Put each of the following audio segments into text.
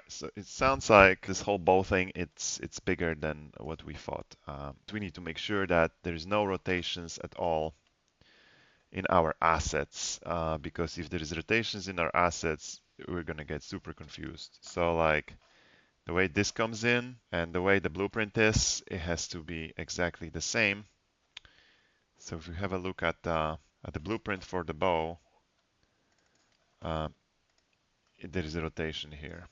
so it sounds like this whole bow thing, it's bigger than what we thought. We need to make sure that there's no rotations at all in our assets, because if there is rotations in our assets, we're gonna get super confused. So like the way this comes in and the way the blueprint is, it has to be exactly the same. So if we have a look at the blueprint for the bow, uh, there is a rotation here,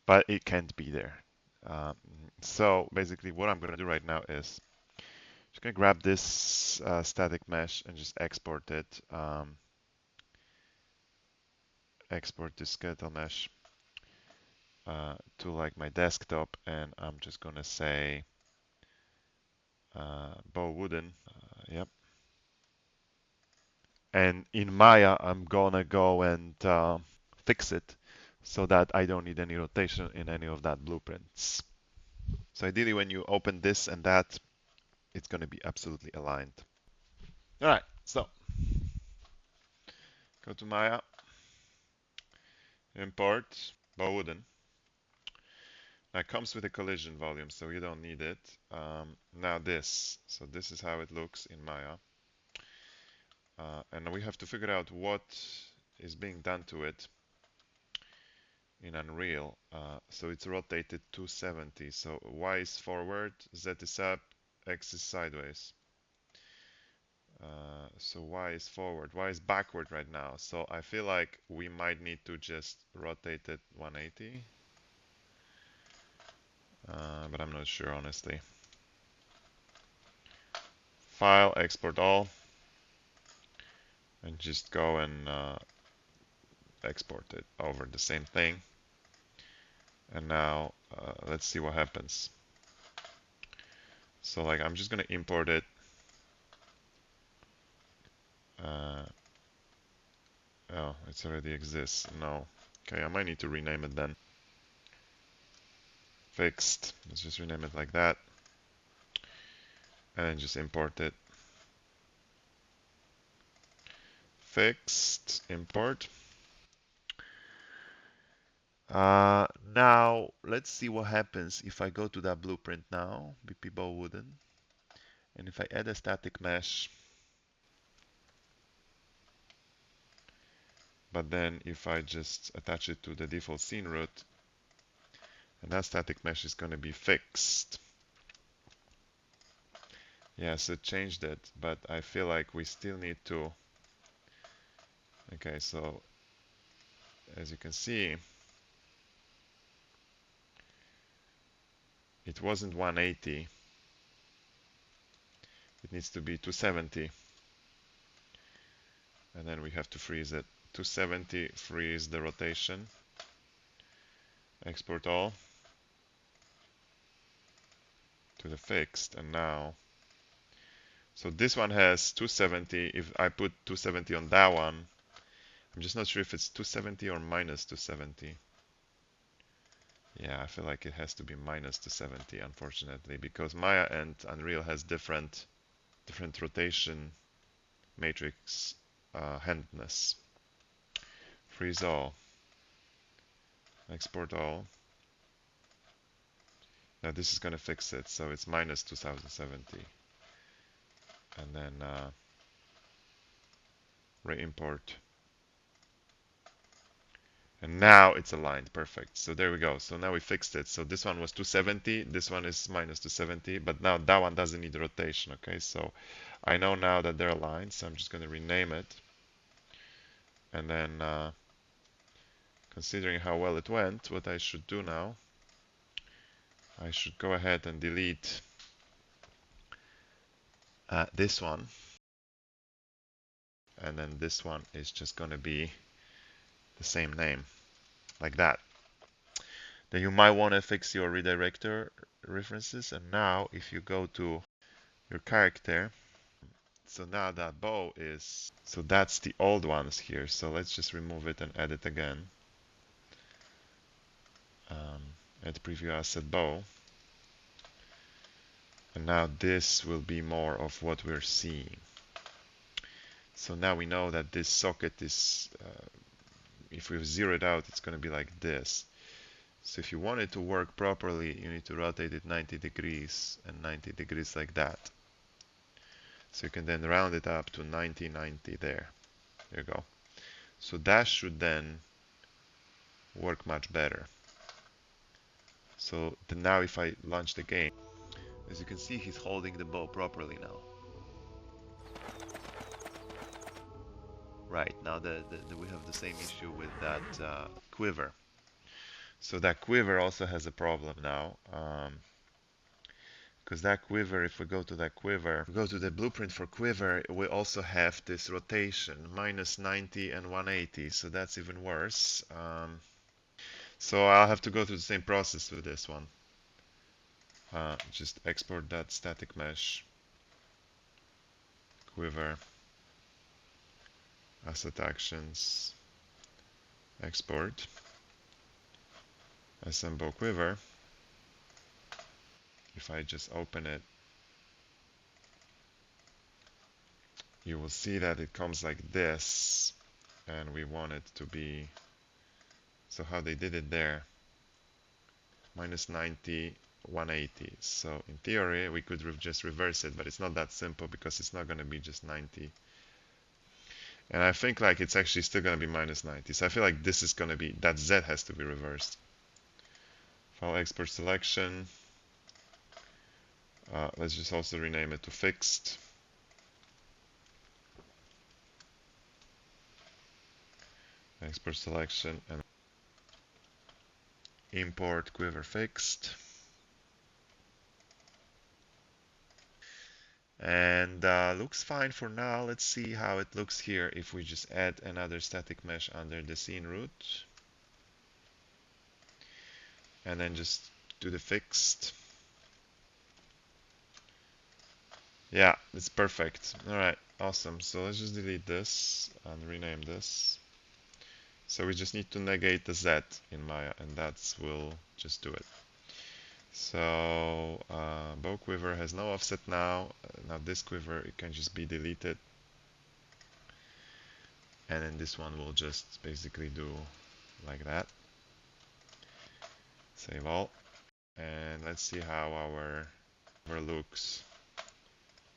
but it can't be there. Um, so basically what I'm going to do right now is just going to grab this static mesh and just export it. Export this skeletal mesh to like my desktop, and I'm just going to say bow wooden. Yep. And in Maya, I'm going to go and fix it so that I don't need any rotation in any of that blueprints. So ideally when you open this and that, it's going to be absolutely aligned. All right, so go to Maya, import bow wooden. Now it comes with a collision volume, so you don't need it. Now this, so this is how it looks in Maya. And we have to figure out what is being done to it in Unreal. So it's rotated 270. So Y is forward, Z is up, X is sideways. So Y is forward, Y is backward right now. So I feel like we might need to just rotate it 180. But I'm not sure, honestly. File, export all, and just go and export it over the same thing. And now let's see what happens. So like I'm just gonna import it. Oh, it already exists. No. Okay, I might need to rename it then. Fixed. Let's just rename it like that. And then just import it. Fixed. Import. Now let's see what happens if I go to that blueprint now, BP bow wooden, and if I add a static mesh, but then if I just attach it to the default scene root, and that static mesh is going to be fixed. Yes, it changed it, but I feel like we still need to. Okay, so as you can see, it wasn't 180. It needs to be 270. And then we have to freeze it. 270, freeze the rotation. Export all to the fixed. And now, so this one has 270. If I put 270 on that one, I'm just not sure if it's 270 or minus 270. Yeah, I feel like it has to be minus 270, unfortunately, because Maya and Unreal has different rotation matrix handedness. Freeze all. Export all. Now this is going to fix it, so it's minus 2070. And then re-import. And now it's aligned, perfect. So there we go. So now we fixed it. So this one was 270, this one is minus 270, but now that one doesn't need rotation, okay? So I know now that they're aligned, so I'm just going to rename it. And then considering how well it went, what I should do now, I should go ahead and delete this one. And then this one is just going to be the same name, like that. Then you might want to fix your redirector references. And now if you go to your character, so now that bow is, so that's the old ones here. So let's just remove it and add it again. Add preview asset bow. And now this will be more of what we're seeing. So now we know that this socket is, if we've zeroed out, it's going to be like this. So if you want it to work properly, you need to rotate it 90 degrees and 90 degrees like that. So you can then round it up to 90, 90 there. There you go. So that should then work much better. So now if I launch the game, as you can see, he's holding the bow properly now. Right, now we have the same issue with that quiver. So that quiver also has a problem now. Because that quiver, if we go to that quiver, go to the blueprint for quiver, we also have this rotation, minus 90 and 180, so that's even worse. So I'll have to go through the same process with this one. Just export that static mesh, quiver, asset actions, export, assemble quiver. If I just open it, you will see that it comes like this, and we want it to be, so how they did it there, minus 90, 180. So in theory, we could just reverse it, but it's not that simple because it's not going to be just 90. And I think like it's actually still going to be minus 90. So I feel like this is going to be, that Z has to be reversed. File export selection. Let's just also rename it to fixed. Export selection and import quiver fixed. And looks fine for now. Let's see how it looks here if we just add another static mesh under the scene root. And then just do the fixed. Yeah, it's perfect. Alright, awesome. So let's just delete this and rename this. So we just need to negate the Z in Maya, and that will just do it. So bow quiver has no offset now. Now this quiver, it can just be deleted. And then this one will just basically do like that. Save all. And let's see how our quiver looks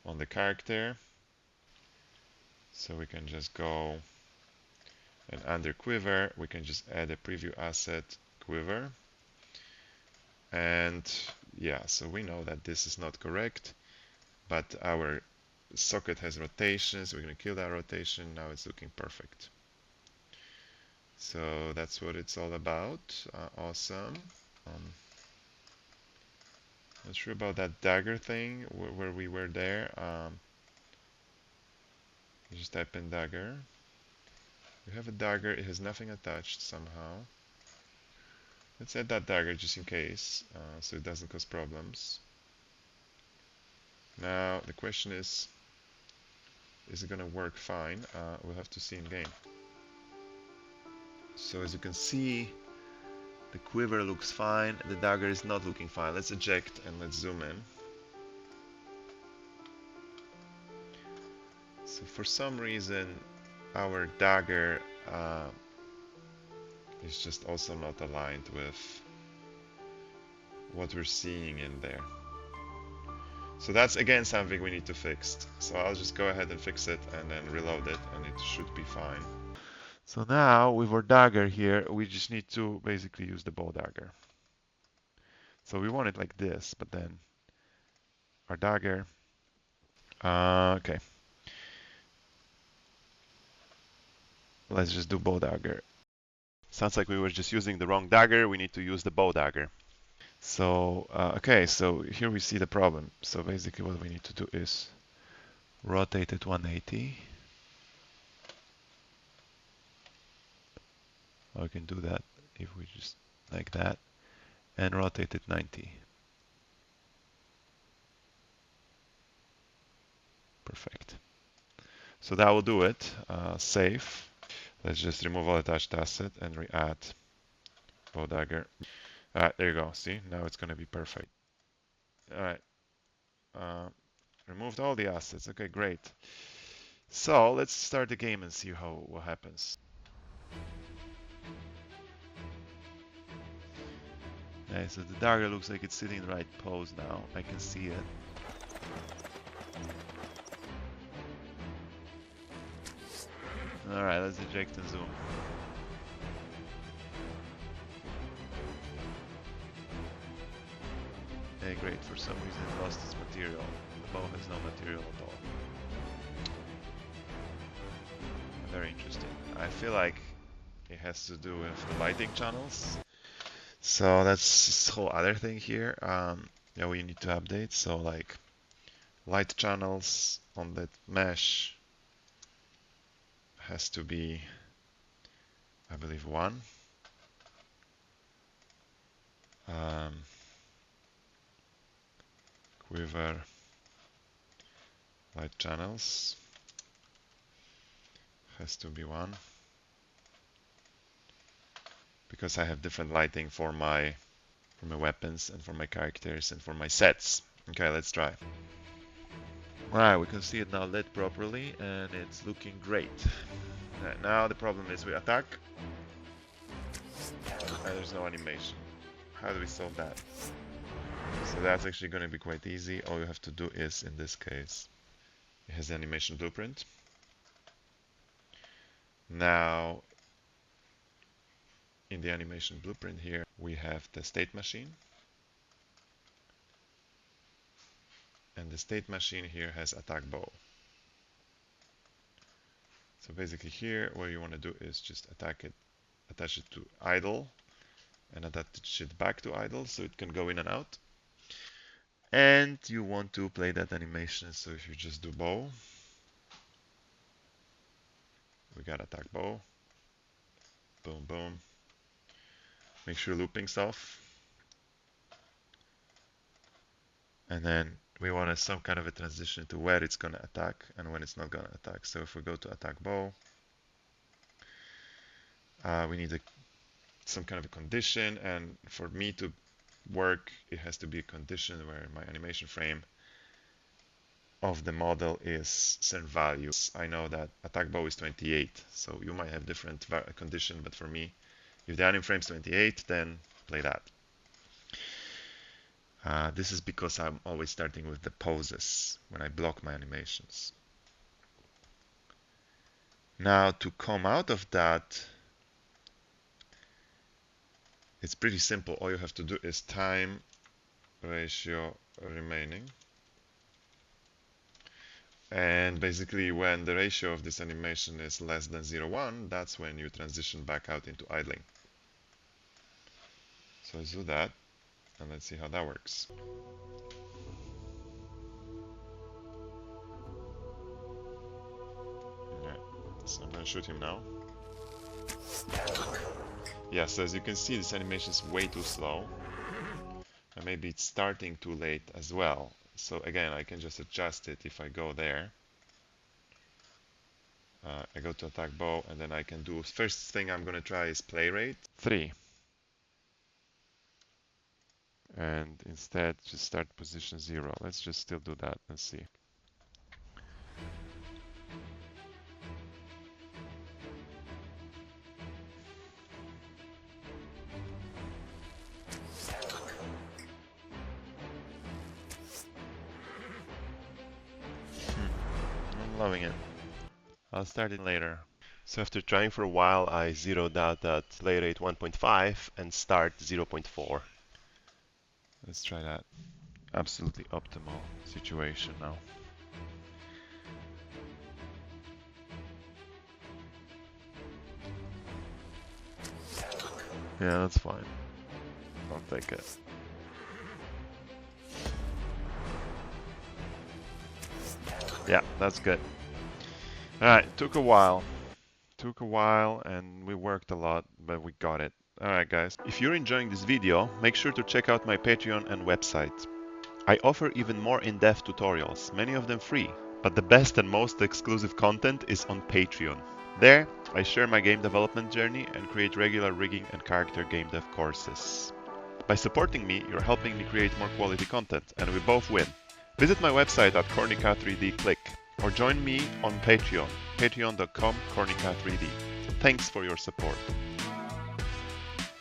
on the character. So we can just go, and under quiver, we can just add a preview asset quiver. And yeah, so we know that this is not correct, but our socket has rotations. We're going to kill that rotation. Now it's looking perfect. So that's what it's all about. Awesome. Not sure about that dagger thing where we were there. You just type in dagger. We have a dagger. It has nothing attached somehow. Let's add that dagger just in case, so it doesn't cause problems. Now the question is it going to work fine? We'll have to see in game. So as you can see, the quiver looks fine, the dagger is not looking fine. Let's eject and let's zoom in. So for some reason, our dagger is just also not aligned with what we're seeing in there. So that's again something we need to fix. So I'll just go ahead and fix it and then reload it, and it should be fine. So now with our dagger here, we just need to basically use the bow dagger. So we want it like this, but then our dagger. Okay. Let's just do bow dagger. Sounds like we were just using the wrong dagger. We need to use the bow dagger. So, okay, so here we see the problem. So basically what we need to do is rotate it 180. Or we can do that if we just like that. And rotate it 90. Perfect. So that will do it. Save. Let's just remove all attached asset and re-add bow dagger. Alright, there you go. See, now it's going to be perfect. Alright. Removed all the assets. Okay, great. So let's start the game and see what happens. Okay, so the dagger looks like it's sitting in the right pose now. I can see it. Alright, let's eject and zoom. Okay, great. For some reason it lost its material. The bow has no material at all. Very interesting. I feel like it has to do with the lighting channels. So that's this whole other thing here. Yeah, we need to update. So like light channels on that mesh has to be, I believe, 1. Quiver light channels has to be 1 because I have different lighting for my weapons and for my characters and for my sets. Okay, let's try. Alright, we can see it now lit properly and it's looking great. Right, now the problem is we attack and there's no animation. How do we solve that? So that's actually going to be quite easy. All you have to do is, in this case, it has the animation blueprint. Now, in the animation blueprint here, we have the state machine. And the state machine here has attack bow. So basically here, what you want to do is just attack it, attach it to idle, and attach it back to idle so it can go in and out. And you want to play that animation, so if you just do bow, we got attack bow, boom, boom. Make sure looping's off. And then we want some kind of a transition to where it's going to attack and when it's not going to attack. So if we go to attack bow, we need some kind of a condition, and for me to work, it has to be a condition where my animation frame of the model is certain values. I know that attack bow is 28, so you might have different condition, but for me, if the anim frame is 28, then play that. This is because I'm always starting with the poses when I block my animations. Now to come out of that, it's pretty simple. All you have to do is time ratio remaining. And basically when the ratio of this animation is less than 0.1, that's when you transition back out into idling. So let's do that, and let's see how that works. Okay, so I'm going to shoot him now. Yeah, so as you can see, this animation is way too slow. And maybe it's starting too late as well. So again, I can just adjust it if I go there. I go to attack bow, and then I can do, first thing I'm going to try is play rate 3. And instead just start position 0. Let's just still do that and see. I'm loving it. I'll start it later. So after trying for a while, I zeroed out at play rate 1.5 and start 0.4. Let's try that. Absolutely optimal situation now. Yeah, that's fine. I'll take it. Yeah, that's good. Alright, took a while. Took a while and we worked a lot, but we got it. Alright guys, if you're enjoying this video, make sure to check out my Patreon and website. I offer even more in-depth tutorials, many of them free, but the best and most exclusive content is on Patreon. There, I share my game development journey and create regular rigging and character game dev courses. By supporting me, you're helping me create more quality content, and we both win. Visit my website at cornica3d.click or join me on Patreon, patreon.com/cornica3d. Thanks for your support.